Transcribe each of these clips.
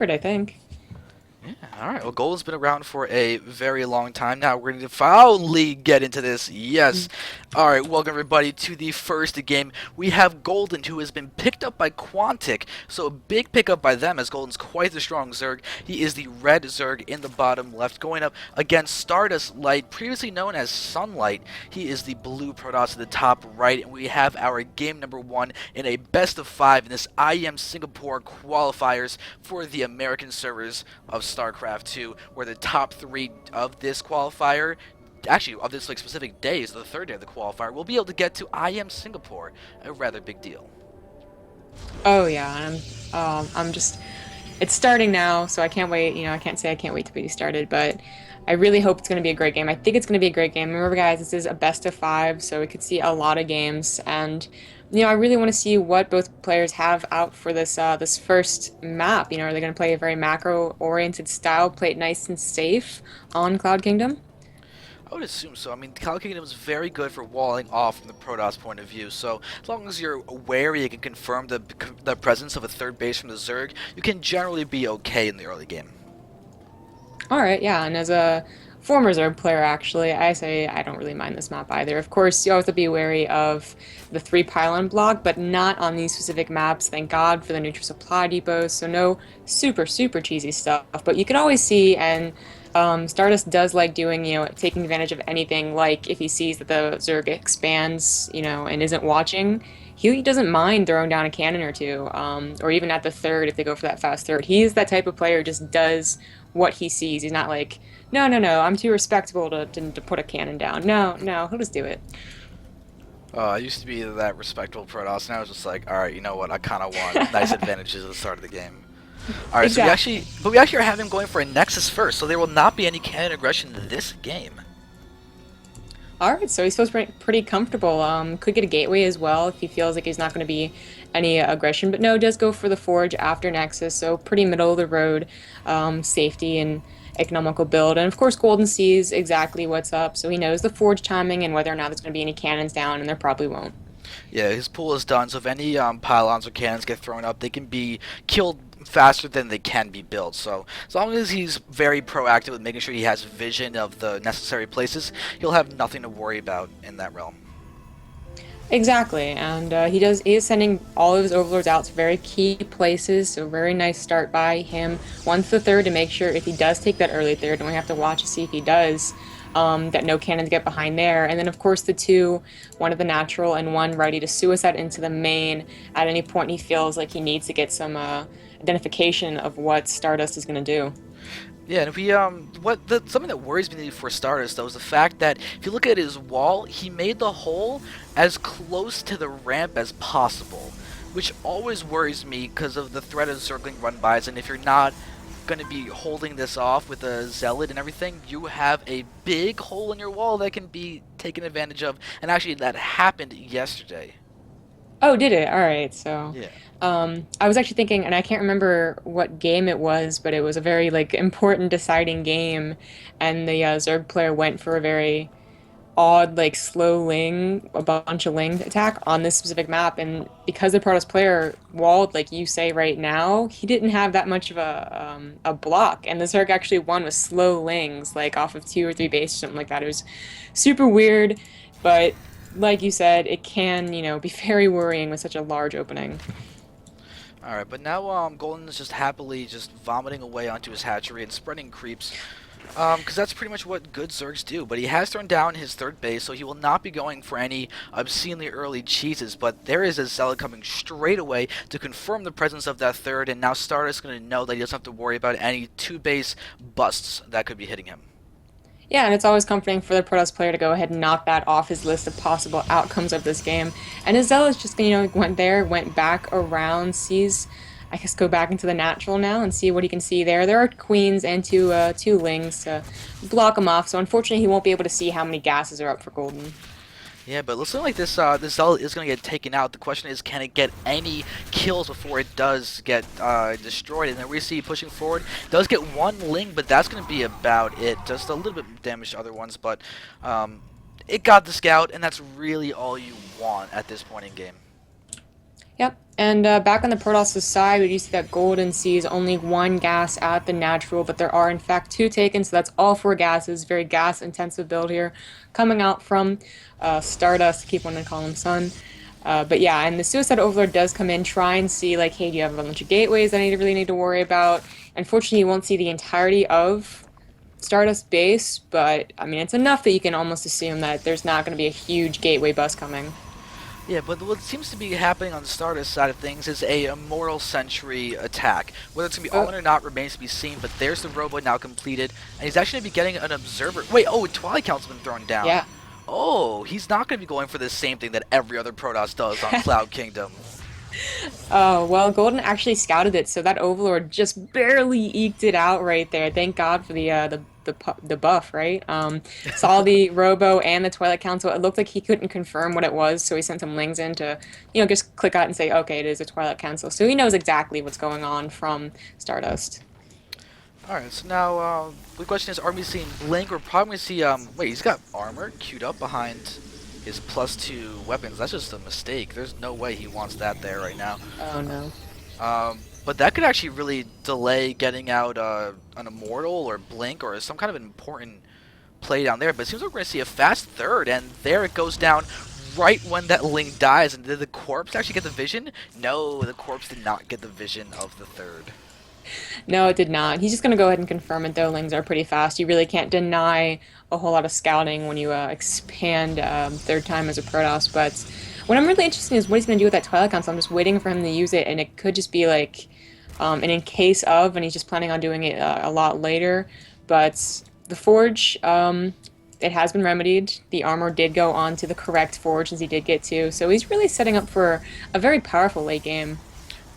I think. Yeah, alright. Well, Golden's been around for a very long time now. We're going to finally get into this. Yes. Alright, welcome everybody to the first game. We have Golden, who has been picked up by Quantic. So a big pickup by them, as Golden's quite the strong Zerg. He is the red Zerg in the bottom left, going up against Stardust.LighT, previously known as Sunlight. He is the blue Protoss at the top right, and we have our game number 1 in a best of 5 in this IEM Singapore qualifiers for the American servers of StarCraft 2, where the top 3 of this qualifier, actually of this specific day, is the third day of the qualifier, will be able to get to IM Singapore, a rather big deal. Oh yeah, and I'm just it's starting now, so I can't wait. I can't say I can't wait to be started, but I really hope it's going to be a great game. I think it's going to be a great game. Remember, guys, this is a best of 5, so we could see a lot of games, and I really want to see what both players have out for this first map. Are they going to play a very macro-oriented style, play it nice and safe on Cloud Kingdom? I would assume so. I mean, Call Kingdom is very good for walling off from the Protoss point of view, so as long as you're wary and can confirm the presence of a third base from the Zerg, you can generally be okay in the early game. All right, yeah, and as a former Zerg player, actually, I say I don't really mind this map either. Of course, you always have to be wary of the 3 pylon block, but not on these specific maps. Thank God for the neutral supply depots, so no super cheesy stuff. But you can always see, and Stardust does like doing, taking advantage of anything. Like if he sees that the Zerg expands, and isn't watching, he doesn't mind throwing down a cannon or two, or even at the third if they go for that fast third. He's that type of player who just does what he sees. He's not like, no, I'm too respectable to put a cannon down. No, he'll just do it. I used to be that respectable Protoss, and I was just like, alright, you know what, I kind of want nice advantages at the start of the game. Alright, so Exactly. we actually are having him going for a Nexus first, so there will not be any cannon aggression this game. All right, so he feels pretty comfortable. Could get a gateway as well if he feels like he's not going to be any aggression. But no, does go for the Forge after Nexus, so pretty middle of the road, safety and economical build. And of course, Golden sees exactly what's up, so he knows the Forge timing and whether or not there's going to be any cannons down, and there probably won't. Yeah, his pool is done, so if any pylons or cannons get thrown up, they can be killed faster than they can be built. So as long as he's very proactive with making sure he has vision of the necessary places, he'll have nothing to worry about in that realm. Exactly, and he is sending all of his overlords out to very key places, so very nice start by him. Once the third to make sure if he does take that early third, and we have to watch to see if he does, that no cannons get behind there. And then of course the two, one of the natural and one ready to suicide into the main at any point he feels like he needs to get some identification of what Stardust is going to do. Yeah, and if we something that worries me for Stardust though is the fact that if you look at his wall, he made the hole as close to the ramp as possible, which always worries me because of the threat of circling run-bys. And if you're not going to be holding this off with a zealot and everything, you have a big hole in your wall that can be taken advantage of. And actually, that happened yesterday. Oh, did it? All right. So, Yeah. I was actually thinking, and I can't remember what game it was, but it was a very like important deciding game, and the Zerg player went for a very odd, like slow ling, a bunch of ling attack on this specific map, and because the Protoss player walled, like you say right now, he didn't have that much of a block, and the Zerg actually won with slow lings, like off of 2 or 3 base or something like that. It was super weird, but like you said, it can, be very worrying with such a large opening. Alright, but now Golden is just happily just vomiting away onto his hatchery and spreading creeps. Because that's pretty much what good Zergs do. But he has thrown down his third base, so he will not be going for any obscenely early cheeses. But there is a Zealot coming straight away to confirm the presence of that third, and now Stardust is going to know that he doesn't have to worry about any 2 base busts that could be hitting him. Yeah, and it's always comforting for the Protoss player to go ahead and knock that off his list of possible outcomes of this game. And Azella's just, went there, went back around, sees, I guess, go back into the natural now and see what he can see there. There are queens and two lings to block him off, so unfortunately he won't be able to see how many gases are up for Golden. Yeah, but looks like this Zealot is going to get taken out. The question is, can it get any kills before it does get destroyed? And then we see pushing forward. Does get one Ling, but that's going to be about it. Just a little bit of damage to other ones, but it got the Scout, and that's really all you want at this point in game. Yep. And back on the Protoss' side, we do see that Golden sees only one gas at the natural, but there are in fact two taken, so that's all four gases. Very gas-intensive build here, coming out from Stardust. Keep wanting to call him Sun. But yeah, and the Suicide Overlord does come in, try and see like, hey, do you have a bunch of gateways that I really need to worry about? Unfortunately, you won't see the entirety of Stardust base, but I mean, it's enough that you can almost assume that there's not going to be a huge gateway bus coming. Yeah, but what seems to be happening on the Stardust side of things is a Immortal Sentry attack. Whether it's going to be Oh, on or not remains to be seen, but there's the Robo now completed, and he's actually going to be getting an Observer. Wait, oh, Twilight Count's been thrown down. yeah. Oh, he's not going to be going for the same thing that every other Protoss does on Cloud Kingdom. Oh, well, Golden actually scouted it, so that Overlord just barely eked it out right there. Thank God for the buff, right? Saw the Robo and the Twilight Council. It looked like he couldn't confirm what it was, so he sent some Lings in to, just click out and say, okay, it is a Twilight Council. So he knows exactly what's going on from Stardust. Alright, so now, the question is, are we seeing Blink? We're probably going to see, wait, he's got armor queued up behind his +2 weapons. That's just a mistake. There's no way he wants that there right now. Oh no. But that could actually really delay getting out an Immortal or Blink or some kind of an important play down there. But it seems like we're going to see a fast third, and there it goes down right when that Link dies. And did the corpse actually get the vision? No, the corpse did not get the vision of the third. No, it did not. He's just going to go ahead and confirm it, though. Lings are pretty fast. You really can't deny a whole lot of scouting when you expand third time as a Protoss. But what I'm really interested in is what he's going to do with that Twilight Council. I'm just waiting for him to use it, and it could just be like an in case of, and he's just planning on doing it a lot later. But the Forge, it has been remedied. The armor did go on to the correct Forge, as he did get to. So he's really setting up for a very powerful late game.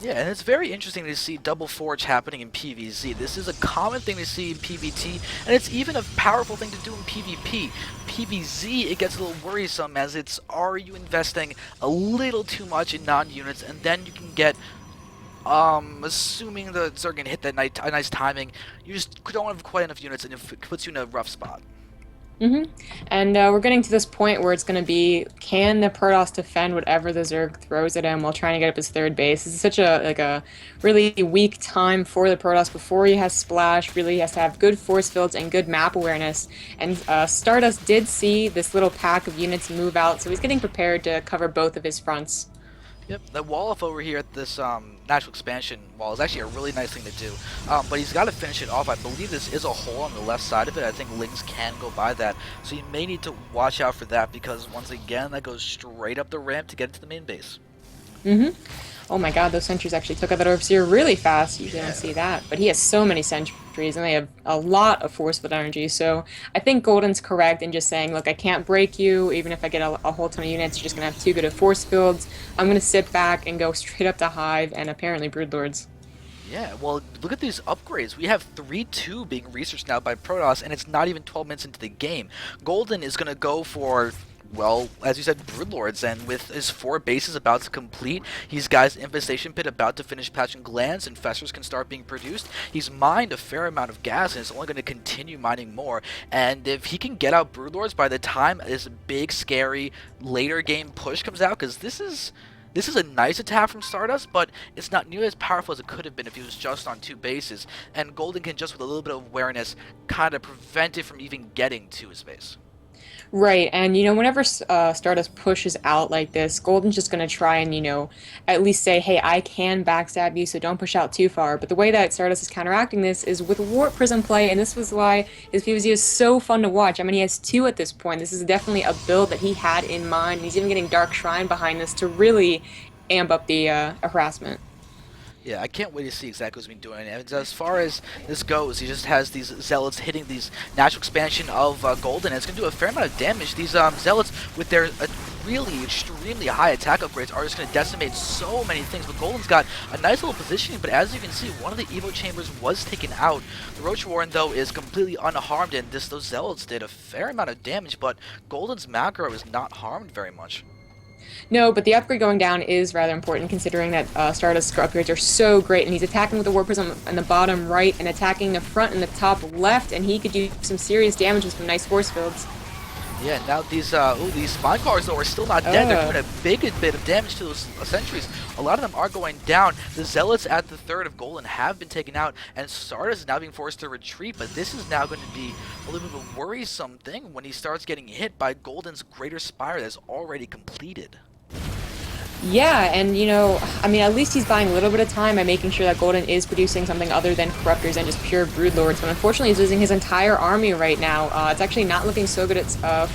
Yeah, and it's very interesting to see double forge happening in PvZ. This is a common thing to see in PvT, and it's even a powerful thing to do in PvP. PvZ, it gets a little worrisome as it's, are you investing a little too much in non-units, and then you can get, assuming the Zerg can hit that nice timing, you just don't have quite enough units, and it puts you in a rough spot. And we're getting to this point where it's going to be, can the Protoss defend whatever the Zerg throws at him while trying to get up his third base? This is such a really weak time for the Protoss before he has Splash. Really, he has to have good force fields and good map awareness. And Stardust did see this little pack of units move out, so he's getting prepared to cover both of his fronts. Yep, the wall off over here at this natural expansion wall is actually a really nice thing to do. But he's got to finish it off. I believe this is a hole on the left side of it. I think Lings can go by that. So you may need to watch out for that because once again, that goes straight up the ramp to get into the main base. Oh my god, those sentries actually took out that Overseer really fast. You usually don't see that. But he has so many sentries, and they have a lot of force field energy. So I think Golden's correct in just saying, look, I can't break you. Even if I get a whole ton of units, you're just going to have too good of force fields. I'm going to sit back and go straight up to Hive and apparently Broodlords. Yeah, well, look at these upgrades. We have 3-2 being researched now by Protoss, and it's not even 12 minutes into the game. Golden is going to go for, well, as you said, Broodlords, and with his 4 bases about to complete, he's got his Infestation Pit about to finish patching glands, infestors can start being produced. He's mined a fair amount of gas, and is only going to continue mining more. And if he can get out Broodlords by the time this big, scary, later game push comes out, because this is a nice attack from Stardust, but it's not nearly as powerful as it could have been if he was just on 2 bases. And Golden can, just with a little bit of awareness, kind of prevent it from even getting to his base. Right, and whenever Stardust pushes out like this, Golden's just going to try and, at least say, hey, I can backstab you, so don't push out too far. But the way that Stardust is counteracting this is with Warp Prism play, and this was why his PvZ is so fun to watch. I mean, he has 2 at this point. This is definitely a build that he had in mind, and he's even getting Dark Shrine behind this to really amp up the harassment. Yeah, I can't wait to see exactly what he's been doing. And as far as this goes, he just has these Zealots hitting these natural expansion of Golden, and it's going to do a fair amount of damage. These Zealots, with their really extremely high attack upgrades, are just going to decimate so many things. But Golden's got a nice little positioning, but as you can see, one of the Evo Chambers was taken out. The Roach Warren, though, is completely unharmed, and those Zealots did a fair amount of damage, but Golden's macro is not harmed very much. No, but the upgrade going down is rather important considering that Stardust's upgrades are so great, and he's attacking with the Warp Prism in the bottom right and attacking the front and the top left, and he could do some serious damage with some nice force fields. Yeah, now these spine cars though are still not dead. They're doing a big bit of damage to those sentries. A lot of them are going down. The zealots at the third of Golden have been taken out, and Stardust is now being forced to retreat. But this is now going to be a little bit of a worrisome thing when he starts getting hit by Golden's Greater Spire that's already completed. Yeah, and you know, I mean, at least he's buying a little bit of time by making sure that Golden is producing something other than Corruptors and just pure Broodlords. But unfortunately, he's losing his entire army right now. It's actually not looking so good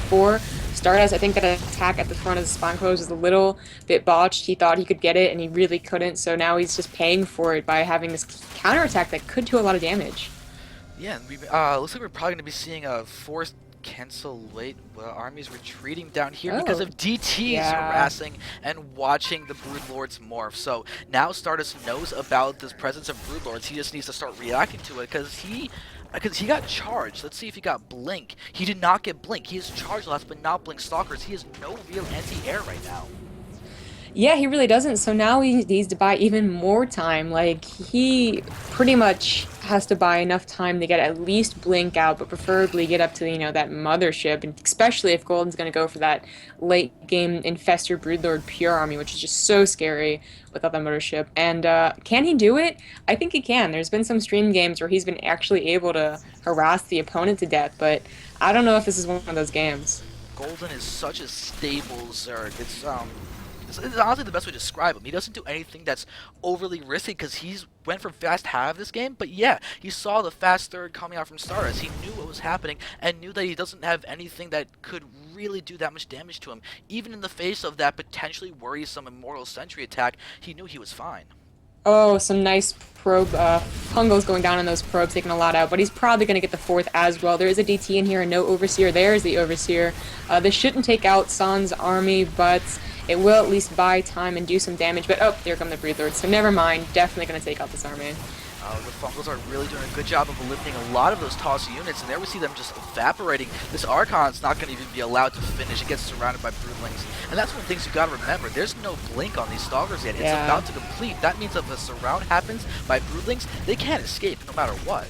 for Stardust. I think that attack at the front of the Spawn Close was a little bit botched. He thought he could get it, and he really couldn't. So now he's just paying for it by having this counterattack that could do a lot of damage. Yeah, looks like we're probably going to be seeing a forced cancel late armies retreating down here because of DTs harassing and watching the Broodlords morph. So now Stardust knows about this presence of Broodlords. He just needs to start reacting to it because he got charged. Let's see if he got Blink. He did not get Blink. He is charged last but not Blink Stalkers. He has no real anti-air right now. Yeah, he really doesn't. So now he needs to buy even more time. Like, he pretty much has to buy enough time to get at least Blink out, but preferably get up to, you know, that mothership, and especially if Golden's going to go for that late game Infestor Broodlord Pure Army, which is just so scary without that mothership. And can he do it? I think he can. There's been some stream games where he's been actually able to harass the opponent to death, but I don't know if this is one of those games. Golden is such a stable Zerg. It's honestly the best way to describe him. He doesn't do anything that's overly risky because he's went for fast half this game, but yeah, he saw the fast third coming out from Stardust. He knew what was happening and knew that he doesn't have anything that could really do that much damage to him. Even in the face of that potentially worrisome Immortal Sentry attack, he knew he was fine. Oh, some nice probe. Fungo's going down on those probes, taking a lot out, but he's probably going to get the fourth as well. There is a DT in here and no Overseer. There's the Overseer. This shouldn't take out San's army, but it will at least buy time and do some damage. But, oh, there come the Broodlords, so never mind. Definitely going to take out this army. The Funkles are really doing a good job of eliminating a lot of those toss units, and there we see them just evaporating. This Archon's not going to even be allowed to finish. It gets surrounded by Broodlings. And that's one of the things you got to remember. There's no blink on these Stalkers yet. It's about to complete. That means if a surround happens by Broodlings, they can't escape no matter what.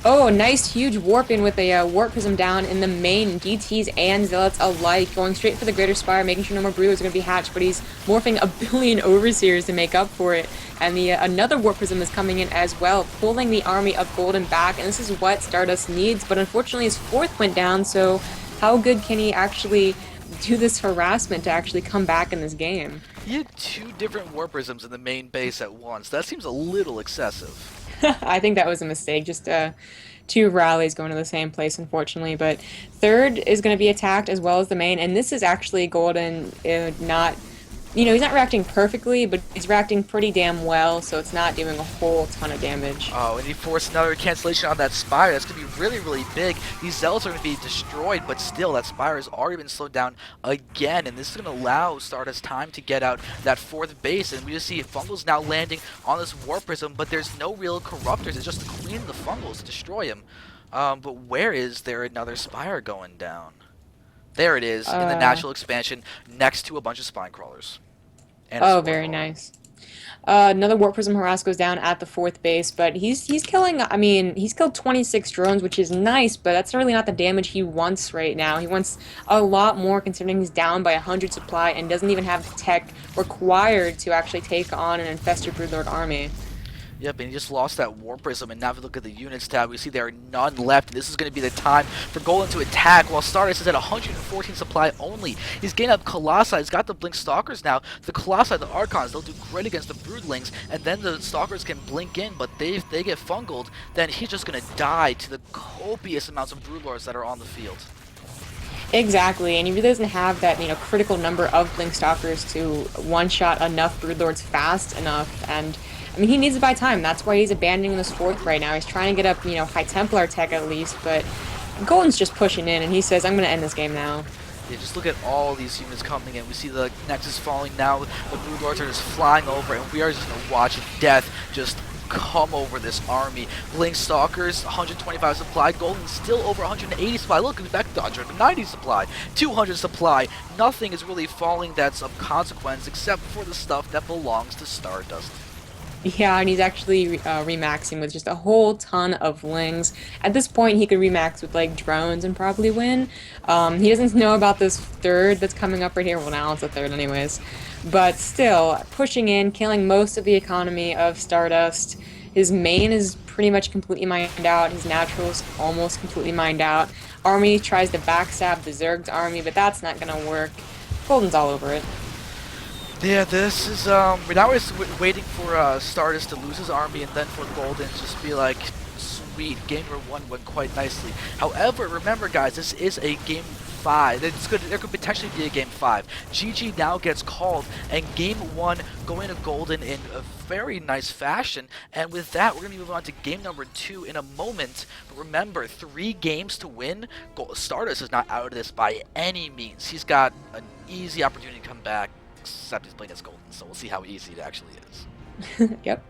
Oh, nice huge warp in with a warp prism down in the main. DTs and Zealots alike going straight for the Greater Spire, making sure no more Broodlords are going to be hatched, but he's morphing a billion Overseers to make up for it. And the another warp prism is coming in as well, pulling the army of Golden back, and this is what Stardust needs, but unfortunately his fourth went down, so how good can he actually do this harassment to actually come back in this game? He had two different warp prisms in the main base at once. That seems a little excessive. I think that was a mistake, just two rallies going to the same place, unfortunately. But third is going to be attacked as well as the main, and this is actually Golden not... You know, he's not reacting perfectly, but he's reacting pretty damn well, so it's not doing a whole ton of damage. Oh, and he forced another cancellation on that Spire. That's going to be really, really big. These Zealots are going to be destroyed, but still, that Spire has already been slowed down again, and this is going to allow Stardust time to get out that fourth base, and we just see Fungals now landing on this Warp Prism, but there's no real Corruptors. It's just the Queen of the Fungals to destroy him. But where is there another Spire going down? There it is, in the natural expansion, next to a bunch of Spine Crawlers. Oh, very nice. Another Warp Prism Harass goes down at the fourth base, but he's killing, I mean, he's killed 26 drones, which is nice, but that's really not the damage he wants right now. He wants a lot more, considering he's down by 100 supply and doesn't even have the tech required to actually take on an Infested Broodlord army. Yep, and he just lost that Warp Prism, and now if you look at the units tab, we see there are none left, and this is going to be the time for Golden to attack, while Stardust is at 114 supply only. He's gained up Colossi, he's got the Blink Stalkers now. The Colossi, the Archons, they'll do great against the Broodlings, and then the Stalkers can blink in, but if they get fungled, then he's just going to die to the copious amounts of Broodlords that are on the field. Exactly, and he really doesn't have that, you know, critical number of Blink Stalkers to one-shot enough Broodlords fast enough, and I mean, he needs to buy time. That's why he's abandoning this fourth right now. He's trying to get up, you know, High Templar tech at least, but Golden's just pushing in, and he says, I'm going to end this game now. Yeah, just look at all these units coming in. We see the Nexus falling now. The Broodlords are just flying over, and we are just going to watch death just come over this army. Blink Stalkers, 125 supply. Golden still over 180 supply. Look, it's back to 190 supply. 200 supply. Nothing is really falling that's of consequence except for the stuff that belongs to Stardust. Yeah, and he's actually remaxing with just a whole ton of lings. At this point, he could remax with like drones and probably win. He doesn't know about this third that's coming up right here. Well, now it's a third anyways. But still, pushing in, killing most of the economy of Stardust. His main is pretty much completely mined out. His natural's almost completely mined out. Army tries to backstab the Zerg's army, but that's not gonna work. Golden's all over it. Yeah, this is we're now just waiting for Stardust to lose his army, and then for Golden to just be like, sweet, game number 1 went quite nicely. However, remember guys, this is a game 5. There could potentially be a game 5. GG now gets called, and game 1 going to Golden in a very nice fashion. And with that, we're gonna move on to game number 2 in a moment. But remember, 3 games to win. Stardust is not out of this by any means. He's got an easy opportunity to come back, except he's playing as Golden, so we'll see how easy it actually is. Yep.